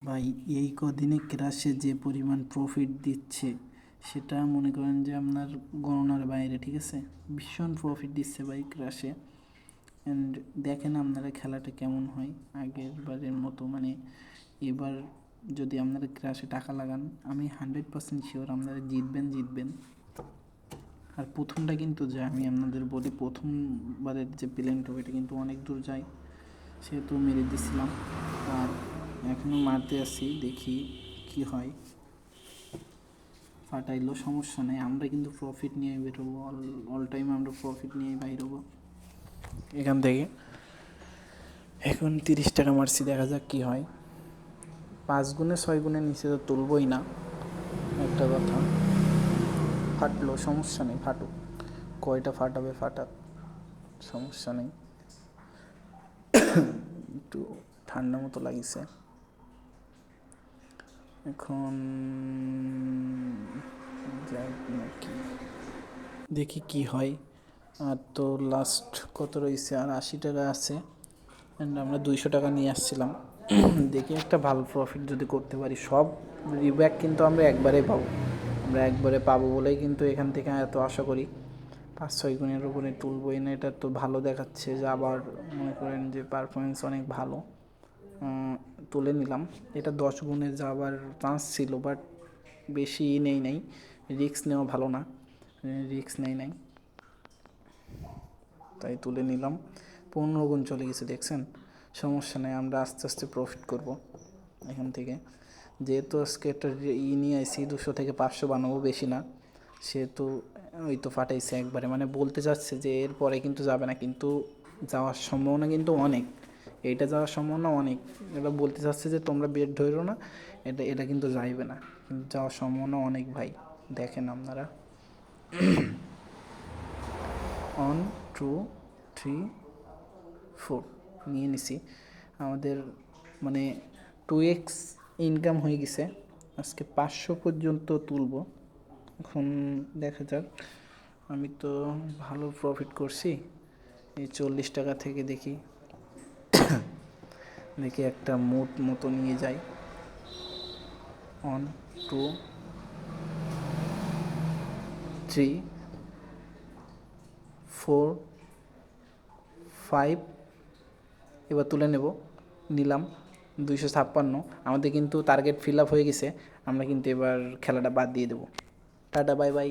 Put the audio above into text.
ভাই এই কদিনে ক্রাশে যে পরিমাণ প্রফিট দিচ্ছে সেটা মনে করেন যে আপনার গণনার বাইরে, ঠিক আছে। ভীষণ প্রফিট দিচ্ছে ভাই ক্রাশে। অ্যান্ড দেখেন আপনারা খেলাটা কেমন হয় আগের বারের মতো, মানে এবার যদি আপনারা ক্রাশে টাকা লাগান আমি 100% শিওর আপনারা জিতবেন। আর প্রথমটা কিন্তু যায়, আমি আপনাদের বলি প্রথমবারের যে প্লেন ট্রফিটা কিন্তু অনেক দূর যায়, সেহেতু মেরে দিছিলাম। আর এখনও মারতে আসছি, দেখি কি হয়। ফাটাইলো সমস্যা নেই, আমরা কিন্তু প্রফিট নিয়ে বেরোবো। অল টাইম আমরা প্রফিট নিয়ে বাইর হবো এখান থেকে। এখন 30 টাকা মারছি, দেখা যাক কি হয়। 5 গুণে 6 গুণের নিচে তো তুলবই না, একটা কথা। ফাটলো সমস্যা নেই, ফাটুক। কয়টা ফাটাবে ফাটাক, সমস্যা নেই। একটু ঠান্ডা মতো লাগিছে এখন, দেখি কি হয়। আর তো লাস্ট কত রয়েছে, আর 80 টাকা আছে। অ্যান্ড আমরা 200 টাকা নিয়ে আসছিলাম। দেখি একটা ভালো প্রফিট যদি করতে পারি। সব রিব্যাক কিন্তু আমরা একবারে পাবো বলেই কিন্তু এখান থেকে এত আশা করি। 5-6 গুণের উপরে তুলবই না, এটা তো ভালো দেখাচ্ছে যে আবার মনে করেন যে পারফরমেন্স অনেক ভালো। তুলে নিলাম। এটা 10 গুণে যাওয়ার চান্স ছিল, বাট বেশি নাই, রিস্ক নেওয়া ভালো না, রিস্ক নাই, তাই তুলে নিলাম। 15 গুণ চলে গেছে, দেখছেন। সমস্যা নেই, আমরা আস্তে আস্তে প্রফিট করব এখান থেকে। যেহেতু আজকে একটা নিয়ে আসি 200 থেকে 500 বানাবো, বেশি না। সেহেতু ওই তো ফাটাইছে একবারে, মানে বলতে চাচ্ছে যে এরপরে কিন্তু যাবে না, কিন্তু যাওয়ার সম্ভাবনা কিন্তু অনেক। এইটা যাওয়ার সম্ভাবনা অনেক। এটা বলতে চাচ্ছে যে তোমরা বেড ধরো না, এটা কিন্তু যাইবে না, কিন্তু যাওয়ার সম্ভাবনা অনেক ভাই। দেখেন আপনারা। 1 2 3 4 নিয়ে নিছি। আমাদের মানে 2x ইনকাম হয়ে গেছে। আজকে 500 পর্যন্ত তুলব। এখন দেখা যাক। আমি তো ভালো প্রফিট করছি এই 40 টাকা থেকে। দেখি একটা মুড মতো নিয়ে যাই। 1 2 3 4 5 এবার তুলে নিলাম 256। আমাদের কিন্তু টার্গেট ফিল আপ হয়ে গেছে। আমরা কিন্তু এবার খেলাটা বাদ দিয়ে দেবো। Tata, bye bye.